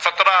17,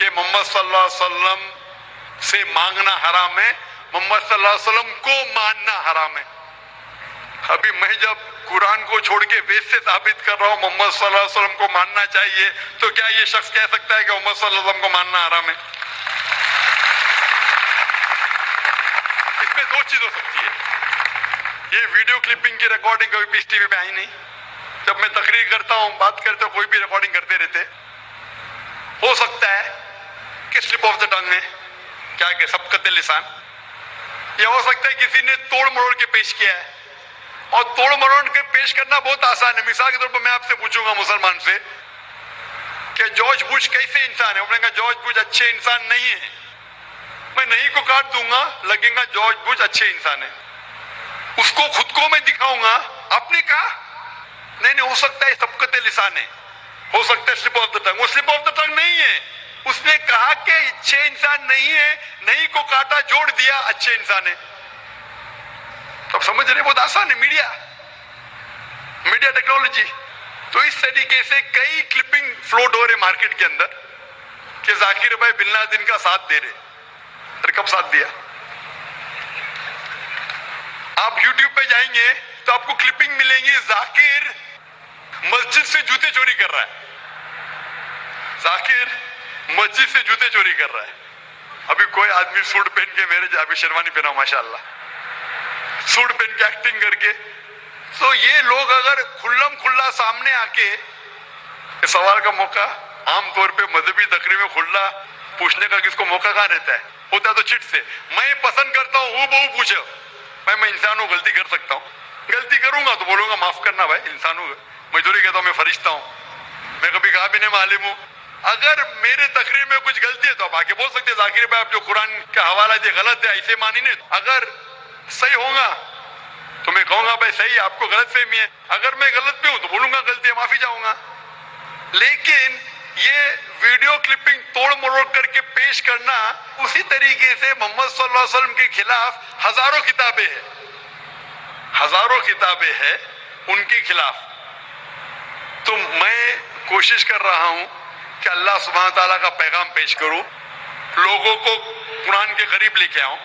کہ محمد صلی اللہ علیہ وسلم سے مانگنا حرام ہے, محمد صلی اللہ علیہ وسلم کو ماننا حرام ہے. ابھی میں جب قرآن کو چھوڑ کے وید سے ثابت کر رہا ہوں محمد صلی اللہ علیہ وسلم کو ماننا چاہیے, تو کیا یہ شخص کہہ سکتا ہے کہ محمد صلی اللہ علیہ وسلم کو ماننا حرام ہے؟ اس میں دو چیز ہو سکتی ہے. یہ ویڈیو کلپنگ کی ریکارڈنگ کبھی پیس ٹی وی پہ آئی نہیں. جب میں تقریر کرتا ہوں, بات کرتا ہوں, کوئی بھی ریکارڈنگ کرتے رہتے. ہو سکتا ہے کہ سلپ آف دا ٹنگ ہے, کیا کہ سبقت لسان, یا ہو سکتا ہے کسی نے توڑ مروڑ کے پیش کیا ہے. اور توڑ مروڑ کے پیش کرنا بہت آسان ہے. مثال کے طور پر میں آپ سے پوچھوں گا مسلمان سے کہ جارج بش کیسے انسان ہے, کہا جارج بش اچھے انسان نہیں ہے. میں نہیں کو کاٹ دوں گا, لگے گا جارج بش اچھے انسان ہے. اس کو خود کو میں دکھاؤں گا, آپ نے کہا نہیں, ہو سکتا ہے سبقت لسان ہے, ہو سکتا ہے سلپ آف دا ٹنگ. وہ سلپ آف دا ٹنگ نہیں ہے. اس نے کہا کہ اچھے انسان نہیں ہے, نہیں کو کاٹا, جوڑ دیا اچھے انسان ہے. اب سمجھ رہے, بہت آسان ہے. Media technology. تو اس طریقے سے کئی کلپنگ فلوٹ ہو رہے مارکیٹ کے اندر کہ ذاکر بھائی بن لادن کا ساتھ دے رہے. پھر کب ساتھ دیا؟ آپ یوٹیوب پہ جائیں گے تو آپ کو کلپنگ ملیں گی, ذاکر مسجد سے جوتے چوری کر رہا ہے. ذاکر مسجد سے جوتے چوری کر رہا ہے. ابھی کوئی آدمی سوٹ پہن کے, میرے ابھی شیروانی پہنا ماشاءاللہ, سوٹ پہن کے ایکٹنگ کر کے. تو یہ لوگ اگر کھلم کھلا سامنے آ کے, سوال کا موقع عام طور پہ مذہبی تقریر میں کھلا پوچھنے کا کس کو موقع کہاں رہتا ہے, ہوتا ہے تو چٹ سے. میں پسند کرتا ہوں بہو پوچھو, میں انسان ہوں, غلطی کر سکتا ہوں. غلطی کروں گا تو بولوں گا معاف کرنا بھائی, انسان ہوں. مجھوری کہتا ہوں میں فرشتہ ہوں, میں کبھی کہا بھی نہیں معلوم ہوں. اگر میرے تقریر میں کچھ غلطی ہے تو آپ آگے بول سکتے ہیں ذاکر بھائی آپ جو قرآن کا حوالہ دے غلط ہے, ایسے مانی نہیں. اگر صحیح ہوگا تو میں کہوں گا بھائی صحیح, آپ کو غلط فہمی ہے. اگر میں غلط پہ ہوں تو بولوں گا غلطی ہے, معافی چاہوں گا. لیکن یہ ویڈیو کلپنگ توڑ مروڑ کر کے پیش کرنا, اسی طریقے سے محمد صلی اللہ علیہ وسلم کے خلاف ہزاروں کتابیں ہیں, ہزاروں کتابیں ہیں ان کے خلاف. تو میں کوشش کر رہا ہوں کہ اللہ سبحانہ تعالیٰ کا پیغام پیش کروں, لوگوں کو قرآن کے قریب لے کے آؤں,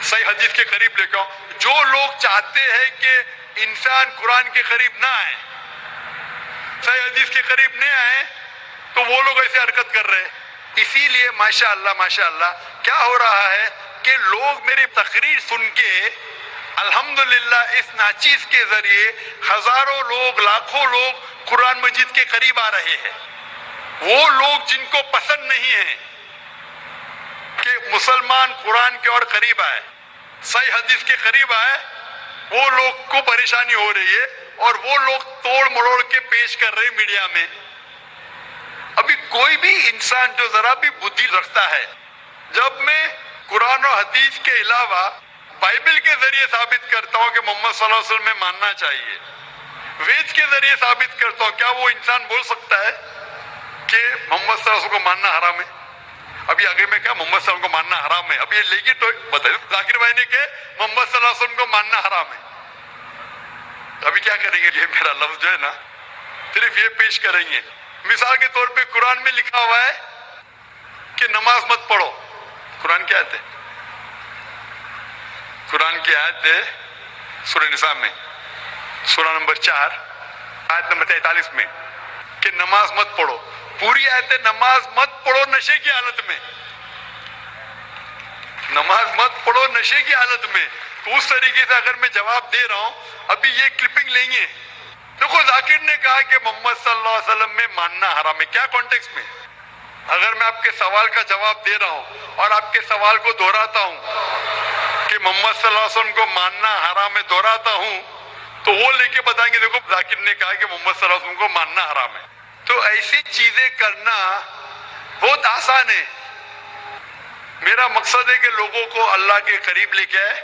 صحیح حدیث کے قریب لے کے آؤں. جو لوگ چاہتے ہیں کہ انسان قرآن کے قریب نہ آئے, صحیح حدیث کے قریب نہ آئے, تو وہ لوگ ایسے حرکت کر رہے ہیں. اسی لیے ماشاءاللہ کیا ہو رہا ہے کہ لوگ میری تقریر سن کے الحمدللہ اس ناچیز کے ذریعے ہزاروں لوگ, لاکھوں لوگ قرآن مجید کے قریب آ رہے ہیں. وہ لوگ جن کو پسند نہیں ہے کہ مسلمان قرآن کے اور قریب آئے, صحیح حدیث کے قریب آئے, وہ لوگ کو پریشانی ہو رہی ہے, اور وہ لوگ توڑ مروڑ کے پیش کر رہے میڈیا میں. ابھی کوئی بھی انسان جو ذرا بھی بدھی رکھتا ہے, جب میں قرآن و حدیث کے علاوہ بائبل کے ذریعے ثابت کرتا ہوں کہ محمد صلی اللہ علیہ وسلم میں ماننا چاہیے, وید کے ذریعے ثابت کرتا ہوں, کیا وہ انسان بول سکتا ہے کہ محمد صلی اللہ علیہ وسلم کو ماننا حرام ہے؟ ابھی آگے میں کہا محمد صلی اللہ علیہ وسلم کو ماننا حرام ہے, اب یہ لے گی تو بتائیے ذاکر بھائی نے کہ محمد صلی اللہ علیہ وسلم کو ماننا حرام ہے. ابھی کیا کریں گے, یہ میرا لفظ جو ہے نا صرف یہ پیش کریں گے. مثال کے طور پہ قرآن میں لکھا ہوا ہے کہ نماز مت پڑھو. قرآن کی آیت ہے, قرآن کی آیت ہے سورہ نساء میں, سورہ نمبر 4 آیت نمبر 43 میں, کہ نماز مت پڑھو. پوری آیت ہے نماز مت پڑھو نشے کی حالت میں, نماز مت پڑھو نشے کی حالت میں. تو اس طریقے سے اگر میں جواب دے رہا ہوں, ابھی یہ کلپنگ لیں گے. دیکھو ذاکر نے کہا کہ محمد صلی اللہ علیہ وسلم میں ماننا حرام ہے, کیا کانٹیکس میں؟ اگر میں آپ کے سوال کا جواب دے رہا ہوں اور آپ کے سوال کو دہراتا ہوں کہ محمد صلی اللہ علیہ وسلم کو ماننا حرام ہے, دہراتا ہوں, تو وہ لے کے بتائیں گے دیکھو ذاکر نے کہا کہ محمد صلی اللہ علیہ وسلم کو ماننا حرام ہے. تو ایسی چیزیں کرنا بہت آسان ہے. میرا مقصد ہے کہ لوگوں کو اللہ کے قریب لے کے آئے,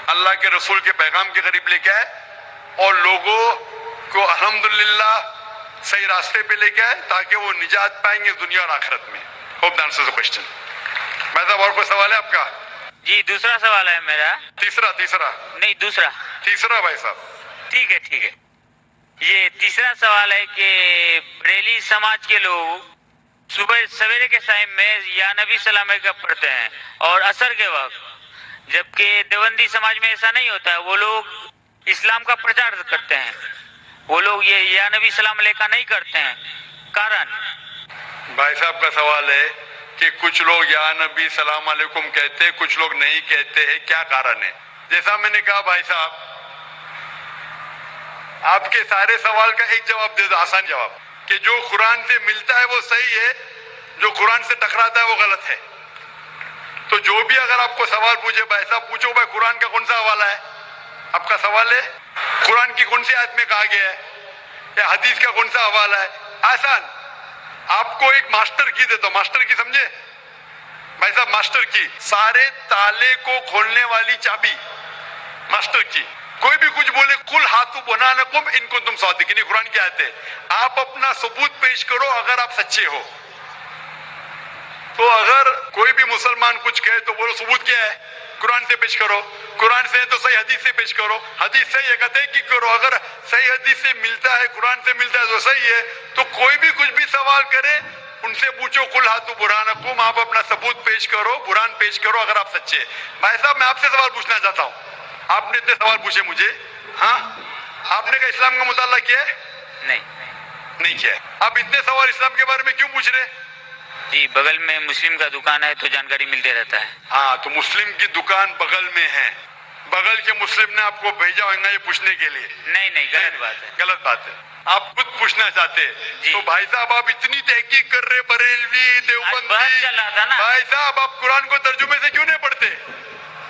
اللہ کے رسول کے پیغام کے قریب لے کے آئے, اور لوگوں کو الحمدللہ صحیح راستے پہ لے کے آئے تاکہ وہ نجات پائیں گے دنیا اور آخرت میں. Hope answer the question. میں صاحب اور کوئی سوال ہے آپ کا؟ جی دوسرا سوال ہے میرا. تیسرا نہیں دوسرا. تیسرا بھائی صاحب. ٹھیک ہے. یہ تیسرا سوال ہے کہ بریلی سماج کے لوگ صبح سویرے کے ٹائم میں یا نبی سلام کا پڑھتے ہیں اور عصر کے وقت، جبکہ دیوبندی سماج میں ایسا نہیں ہوتا ہے. وہ لوگ اسلام کا پرچار کرتے ہیں، وہ لوگ یہ یا نبی سلام علیہ کا نہیں کرتے ہیں. کارن بھائی صاحب کا سوال ہے کہ کچھ لوگ یا نبی سلام علیکم کہتے ہیں، کچھ لوگ نہیں کہتے ہیں، کیا کارن ہے؟ جیسا میں نے کہا بھائی صاحب، آپ کے سارے سوال کا ایک جواب دے دو، آسان جواب، کہ جو قرآن سے ملتا ہے وہ صحیح ہے، جو قرآن سے ٹکراتا ہے وہ غلط ہے. تو جو بھی اگر آپ کو سوال پوچھے بھائی صاحب، پوچھو بھائی قرآن کا کون سا حوالہ ہے؟ آپ کا سوال ہے قرآن کی کون سی آیت میں کہا گیا ہے یا حدیث کا کون سا حوالہ ہے؟ آسان. آپ کو ایک ماسٹر کی دیتا ہوں، ماسٹر کی سمجھے بھائی صاحب؟ ماسٹر کی، سارے تالے کو کھولنے والی چابی، ماسٹر کی. کوئی بھی کچھ بولے، قل ہاتھو برہانکم ان کنتم صادقین، قرآن کی آیت ہے. آپ اپنا ثبوت پیش کرو اگر آپ سچے ہو. تو اگر کوئی بھی مسلمان کچھ کہے تو بولو ثبوت کیا ہے؟ قرآن سے پیش کرو. قرآن سے ہے تو صحیح حدیث سے پیش کرو. حدیث صحیح ہے کہتے ہیں کہ کرو. اگر صحیح حدیث سے ملتا ہے، قرآن سے ملتا ہے تو صحیح ہے. تو کوئی بھی کچھ بھی سوال کرے ان سے پوچھو قل ہاتھو برہانکم، آپ اپنا ثبوت پیش کرو، قرآن پیش کرو اگر آپ سچے. بھائی صاحب میں آپ سے سوال پوچھنا چاہتا ہوں، آپ نے اتنے سوال پوچھے مجھے، ہاں آپ نے کہا اسلام کا مطالعہ کیا ہے؟ نہیں کیا ہے. آپ اتنے سوال اسلام کے بارے میں کیوں پوچھ رہے؟ جی بغل میں مسلم کا دکان ہے تو جانکاری ملتے رہتا ہے. ہاں تو مسلم کی دکان بغل میں ہے، بغل کے مسلم نے آپ کو بھیجا ہوگا یہ پوچھنے کے لیے؟ نہیں غلط بات ہے. غلط بات ہے. آپ خود پوچھنا چاہتے جی. تو بھائی صاحب آپ اتنی تحقیق کر رہے، بریلوی آج دیوبندی، بحث چل رہا تھا نا. بھائی صاحب آپ قرآن کو ترجمے سے کیوں نہیں پڑھتے؟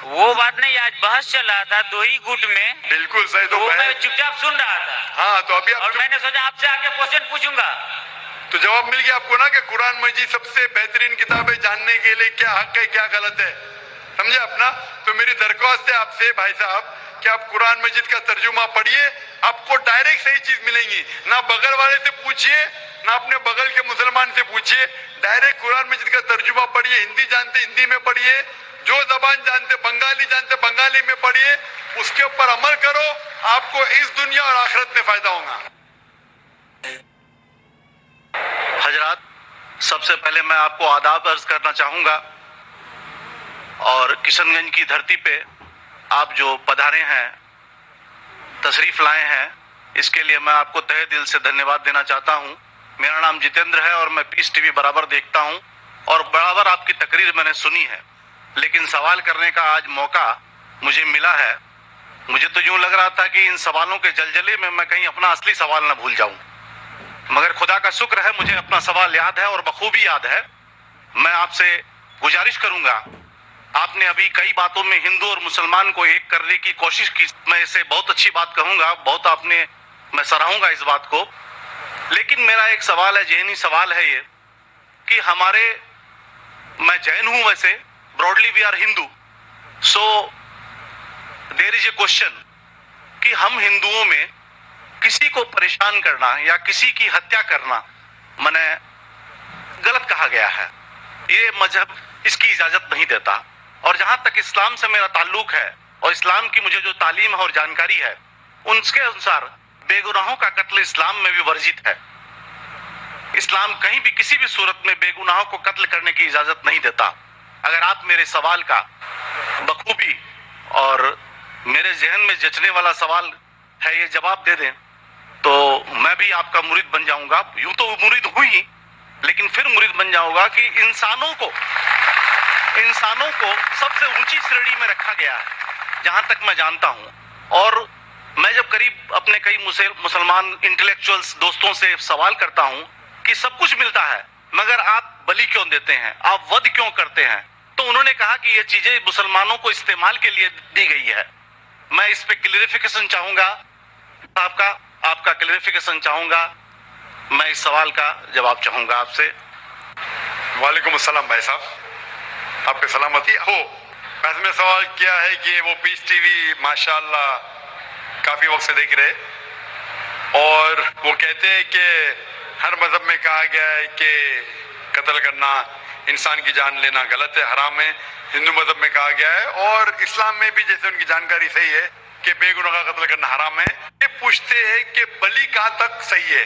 وہ بات نہیں، آج بحث چل رہا تھا دو ہی گٹ میں، بالکل صحیح. تو تو وہ میں بھائی چپ چاپ سن رہا تھا ہاں تو ابھی اور آپ میں نے سوچا آپ سے آ کے کوشچن پوچھوں گا. تو جواب مل گیا آپ کو نا کہ قرآن مجید سب سے بہترین کتاب ہے جاننے کے لیے کیا حق ہے کیا غلط ہے. سمجھے اپنا؟ تو میری درخواست ہے آپ سے بھائی صاحب کہ آپ قرآن مجید کا ترجمہ پڑھیے، آپ کو ڈائریکٹ صحیح چیز ملیں گی. نہ بغل والے سے پوچھیے نہ اپنے بغل کے مسلمان سے پوچھیے، ڈائریکٹ قرآن مجید کا ترجمہ پڑھیے. ہندی جانتے ہندی میں پڑھیے، جو زبان جانتے بنگالی جانتے بنگالی میں پڑھیے، اس کے اوپر عمل کرو، آپ کو اس دنیا اور آخرت میں فائدہ ہوگا. حضرات سب سے پہلے میں آپ کو آداب عرض کرنا چاہوں گا، اور کشن گنج کی دھرتی پہ آپ جو پدھارے ہیں، تشریف لائے ہیں، اس کے لیے میں آپ کو تہہ دل سے دھنیہ واد دینا چاہتا ہوں. میرا نام جتیندر ہے اور میں پیس ٹی وی برابر دیکھتا ہوں اور برابر آپ کی تقریر میں نے سنی ہے، لیکن سوال کرنے کا آج موقع مجھے ملا ہے. مجھے تو یوں لگ رہا تھا کہ ان سوالوں کے جلجلے میں کہیں اپنا اصلی سوال نہ بھول جاؤں، مگر خدا کا شکر ہے مجھے اپنا سوال یاد ہے اور بخوبی یاد ہے. میں آپ سے گزارش کروں گا، آپ نے ابھی کئی باتوں میں ہندو اور مسلمان کو ایک کرنے کی کوشش کی، میں اسے بہت اچھی بات کہوں گا، بہت میں سراہوں گا اس بات کو. لیکن میرا ایک سوال ہے، ذہنی سوال ہے یہ کہ میں جین ہوں، ویسے broadly we are Hindu, so there is a question کہ ہم ہندوؤں میں کسی کو پریشان کرنا یا کسی کی ہتیا کرنا غلط کہا گیا ہے. یہ مذہب اس کی اجازت نہیں دیتا، اور جہاں تک اسلام سے میرا تعلق ہے اور اسلام کی مجھے جو تعلیم ہے اور جانکاری ہے، ان کے انسار بے گناہوں کا قتل اسلام میں بھی ورجت ہے. اسلام کہیں بھی کسی بھی صورت میں بے گناہوں کو قتل کرنے کی اجازت نہیں دیتا. اگر آپ میرے سوال کا بخوبی اور میرے ذہن میں جچنے والا سوال ہے یہ جواب دے دیں تو میں بھی آپ کا مرید بن جاؤں گا. یوں تو مرید ہوئی، لیکن پھر مرید بن جاؤں گا کہ انسانوں کو سب سے اونچی شریڑی میں رکھا گیا ہے جہاں تک میں جانتا ہوں. اور میں جب قریب اپنے کئی مسلمان انٹلیکچوئلز دوستوں سے سوال کرتا ہوں کہ سب کچھ ملتا ہے مگر آپ بلی کیوں دیتے ہیں، آپ ود کیوں کرتے ہیں، تو انہوں نے کہا کہ یہ چیزیں مسلمانوں کو استعمال کے لیے دی گئی ہے. میں اس پہ کلیریفیکیشن چاہوں گا، آپ کا کلیریفیکیشن چاہوں گا. میں اس سوال کا جواب چاہوں گا آپ سے. وعلیکم السلام بھائی صاحب، آپ پہ سلامتی ہو. ویسے میں سوال کیا ہے کہ وہ پیس ٹی وی ماشاءاللہ کافی وقت سے دیکھ رہے، اور وہ کہتے ہیں کہ ہر مذہب میں کہا گیا ہے کہ قتل کرنا، انسان کی جان لینا غلط ہے، حرام ہے. ہندو مذہب میں کہا گیا ہے اور اسلام میں بھی جیسے ان کی جانکاری صحیح ہے کہ بے گناہ کا قتل کرنا حرام ہے. یہ پوچھتے ہیں کہ بلی کہاں تک صحیح ہے؟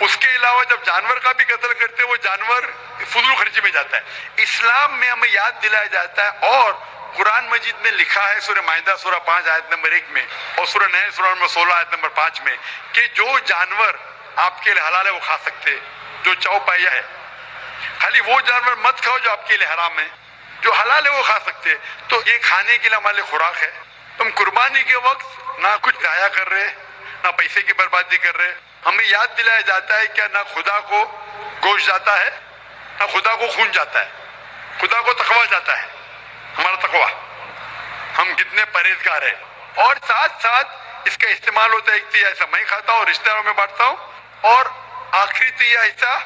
اس کے علاوہ جب جانور کا بھی قتل کرتے وہ جانور فضول خرچی میں جاتا ہے. اسلام میں ہمیں یاد دلایا جاتا ہے اور قرآن مجید میں لکھا ہے سورہ مائدہ سورہ 5 آیت نمبر 1 میں اور سورہ نحل سورہ نمبر 16 آیت نمبر 5 میں کہ جو جانور آپ کے لیے حلال ہے وہ کھا سکتے, جو چوپائیا ہے. خالی وہ جانور مت کھاؤ جو آپ کے لیے حرام ہے, جو حلال ہے وہ کھا سکتے. تو یہ کھانے کے لیے ہمارے خوراک ہے. تم قربانی کے وقت نہ کچھ ضائع کر رہے نہ پیسے کی بربادی کر رہے. ہمیں یاد دلایا جاتا ہے کہ نہ خدا کو گوشت جاتا ہے نہ خدا کو خون جاتا ہے, خدا کو تقویٰ جاتا ہے. ہمارا تقویٰ, ہم کتنے پرہیزگار ہیں. اور ساتھ ساتھ اس کا استعمال ہوتا ہے, ایک تیہ حصہ میں کھاتا ہوں, رشتہ داروں میں بانٹتا ہوں, اور آخری تیہ حصہ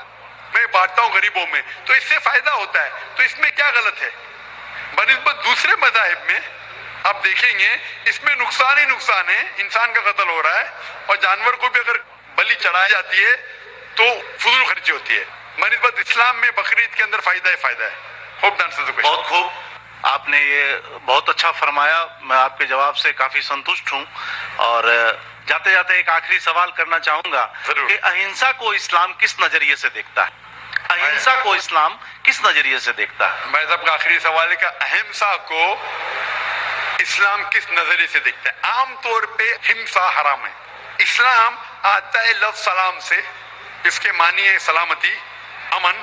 میں بانٹتا ہوں غریبوں میں. تو اس سے فائدہ ہوتا ہے. تو اس میں کیا غلط ہے؟ بنسبت دوسرے مذاہب میں آپ دیکھیں گے اس میں نقصان ہی نقصان ہے. انسان کا قتل ہو رہا ہے اور جانور کو بھی اگر بلی چڑھائی جاتی ہے تو فضول خرچی ہوتی ہے. بنسبت اسلام میں بقرعید کے اندر فائدہ ہی فائدہ ہے. ہوپ ڈانس بہت خوب, آپ نے یہ بہت اچھا فرمایا. میں آپ کے جواب سے کافی سنتشٹ ہوں. اور جاتے جاتے ایک آخری سوال کرنا چاہوں گا کہ اہنسا کو اسلام کس نظریے سے دیکھتا ہے؟ اہنسا کو اسلام کس نظریے سے دیکھتا ہے؟ بھائی صاحب کا آخری سوال ہے کہ اہنسا کو اسلام کس نظریے سے دیکھتا ہے؟ عام طور پہ ہمسا حرام ہے. اسلام آتا ہے لفظ سلام سے, اس کے معنی ہے سلامتی, امن,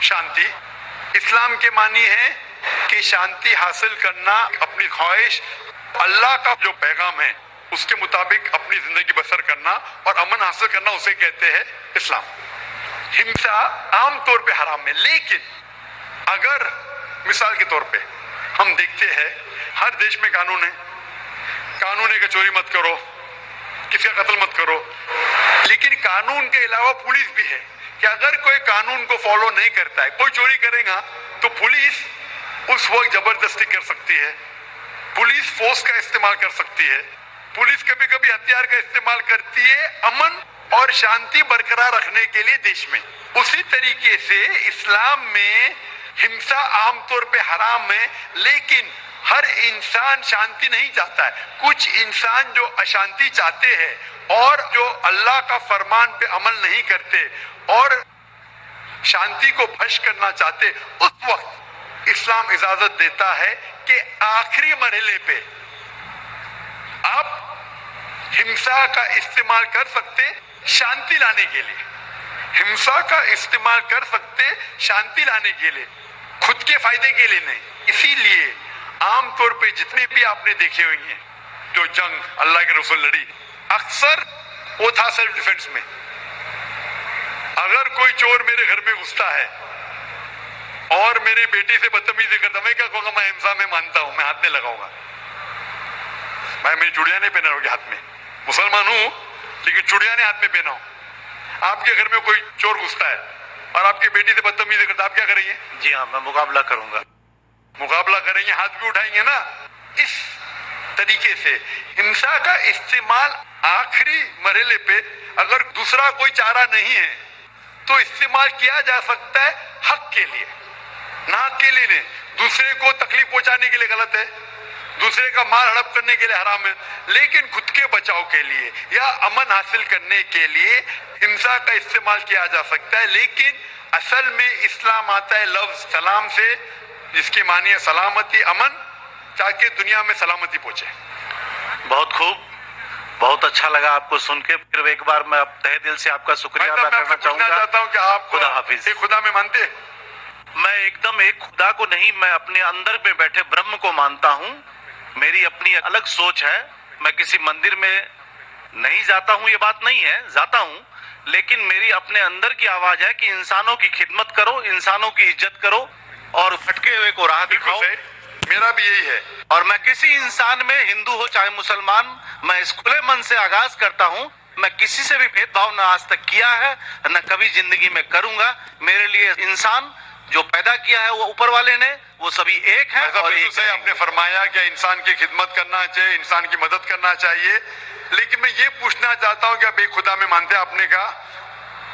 شانتی. اسلام کے معنی ہے کہ شانتی حاصل کرنا, اپنی خواہش, اللہ کا جو پیغام ہے اس کے مطابق اپنی زندگی بسر کرنا اور امن حاصل کرنا, اسے کہتے ہیں اسلام. ہمسا عام طور پہ حرام ہے. لیکن اگر مثال کے طور پہ ہم دیکھتے ہیں ہر دیش میں قانون ہے کہ چوری مت کرو, کسی کا قتل مت کرو. لیکن قانون کے علاوہ پولیس بھی ہے کہ اگر کوئی قانون کو فالو نہیں کرتا ہے, کوئی چوری کرے گا تو پولیس اس وقت زبردستی کر سکتی ہے, پولیس فورس کا استعمال کر سکتی ہے, پولیس کبھی کبھی ہتھیار کا استعمال کرتی ہے امن اور شانتی برقرار رکھنے کے لیے دیش میں. اسی طریقے سے اسلام میں ہمسا عام طور پہ حرام ہے, لیکن ہر انسان شانتی نہیں چاہتا ہے. کچھ انسان جو اشانتی چاہتے ہیں اور جو اللہ کا فرمان پہ عمل نہیں کرتے اور شانتی کو بھش کرنا چاہتے, اس وقت اسلام اجازت دیتا ہے کہ آخری مرحلے پہ آپ ہمسا کا استعمال کر سکتے شانتی لانے کے لیے. ہمسا کا استعمال کر سکتے شانتی لانے کے لیے, خود کے فائدے کے لیے نہیں. اسی لیے عام طور پہ جتنے بھی آپ نے دیکھے ہوئے ہیں جو جنگ اللہ کے رسول لڑی, اکثر وہ تھا سیلف ڈیفنس میں. اگر کوئی چور میرے گھر میں گھستا ہے اور میری بیٹی سے بدتمیزی کرتا, میں کیا کہوں گا؟ میں ہمسا میں مانتا ہوں, میں ہاتھ نہیں لگاؤں گا. میں میری چوڑیاں نہیں پہنا ہوگی ہاتھ میں, مسلمان ہوں لیکن چوڑیاں نہیں ہاتھ میں پہنا ہوں. آپ کے گھر میں کوئی چور گھستا ہے اور آپ کی بیٹی سے بدتمیزی کرتا, آپ کیا کریں گے؟ جی ہاں, میں مقابلہ کروں گا. مقابلہ کریں گے, ہاتھ بھی اٹھائیں گے نا. اس طریقے سے ہمسا کا استعمال آخری مرحلے پہ اگر دوسرا کوئی چارہ نہیں ہے تو استعمال کیا جا سکتا ہے حق کے لیے, نہ حق کے لیے نہیں. دوسرے کو تکلیف پہنچانے کے لیے غلط ہے, دوسرے کا مال ہڑپ کرنے کے لیے حرام ہے, لیکن خود کے بچاؤ کے لیے یا امن حاصل کرنے کے لیے ہمسا کا استعمال کیا جا سکتا ہے. لیکن اصل میں اسلام آتا ہے لفظ سلام سے, جس کی معنی ہے سلامتی, امن, تاکہ دنیا میں سلامتی پہنچے. بہت خوب, بہت اچھا لگا آپ کو سن کے. پھر ایک بار میں تہ دل سے آپ کا شکریہ ادا کرنا چاہوں گا. چاہتا ہوں کہ آپ خدا حافظ. ایک خدا میں مانتے؟ میں ایک دم ایک خدا کو نہیں, میں اپنے اندر میں بیٹھے برہم کو مانتا ہوں. میری اپنی الگ سوچ ہے. میں کسی مندر میں نہیں جاتا ہوں, یہ بات نہیں ہے, جاتا ہوں, لیکن میری اپنے اندر کی آواز ہے کہ انسانوں کی خدمت کرو, انسانوں کی عزت کرو اور بھٹکے ہوئے کو راہ دکھاؤ. میرا بھی یہی ہے. اور میں کسی انسان میں, ہندو ہو چاہے مسلمان, میں اس کھلے من سے آغاز کرتا ہوں. میں کسی سے بھی بھید بھاؤ نہ آج تک کیا ہے, نہ کبھی زندگی میں کروں گا. میرے لیے انسان جو پیدا کیا ہے وہ اوپر والے نے, وہ سبھی ایک ہیں. اور ایک سے آپ نے فرمایا کہ انسان کی خدمت کرنا چاہیے, انسان کی مدد کرنا چاہیے. لیکن میں یہ پوچھنا چاہتا ہوں کہ آپ ایک خدا میں مانتے ہیں, آپ نے کہا.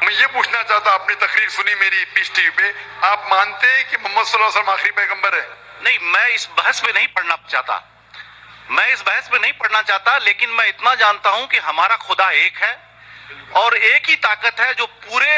میں یہ پوچھنا چاہتا ہوں, آپ نے تقریر سنی میری پیس ٹی وی پہ, آپ مانتے ہیں کہ محمد صلی اللہ علیہ وسلم آخری پیغمبر ہے؟ نہیں, میں اس بحث میں نہیں پڑھنا چاہتا, میں اس بحث میں نہیں پڑھنا چاہتا. لیکن میں اتنا جانتا ہوں کہ ہمارا خدا ایک ہے اور ایک ہی طاقت ہے جو پورے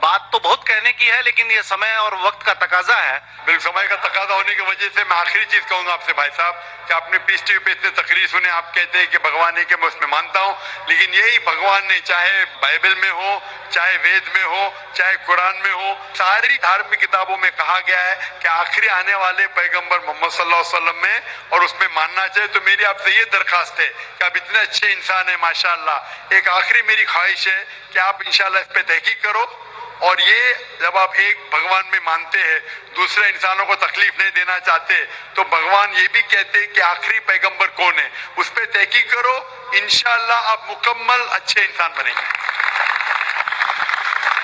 بات تو بہت کہنے کی ہے لیکن یہ سمے اور وقت کا تقاضا ہے. بالکل سمے کا تقاضا ہونے کی وجہ سے میں آخری چیز کہوں گا آپ سے بھائی صاحب کہ آپ نے پیس ٹی وی پہ اتنے تقریر سنے, آپ کہتے ہیں کہ بھگوان ہے, کہ میں اس میں مانتا ہوں, لیکن یہی بھگوان نے چاہے بائبل میں ہو, چاہے وید میں ہو, چاہے قرآن میں ہو, ساری دھارمک کتابوں میں کہا گیا ہے کہ آخری آنے والے پیغمبر محمد صلی اللہ علیہ وسلم میں, اور اس میں ماننا چاہیے. تو میری آپ سے یہ درخواست ہے کہ آپ اتنے اچھے انسان ہیں ماشاءاللہ, ایک آخری میری خواہش ہے کہ آپ انشاءاللہ اس پہ تحقیق کرو, اور یہ جب آپ ایک بھگوان میں مانتے ہیں, دوسرے انسانوں کو تکلیف نہیں دینا چاہتے, تو بھگوان یہ بھی کہتے ہیں کہ آخری پیغمبر کون ہے, اس پہ تحقیق کرو, انشاءاللہ آپ مکمل اچھے انسان بنیں گے.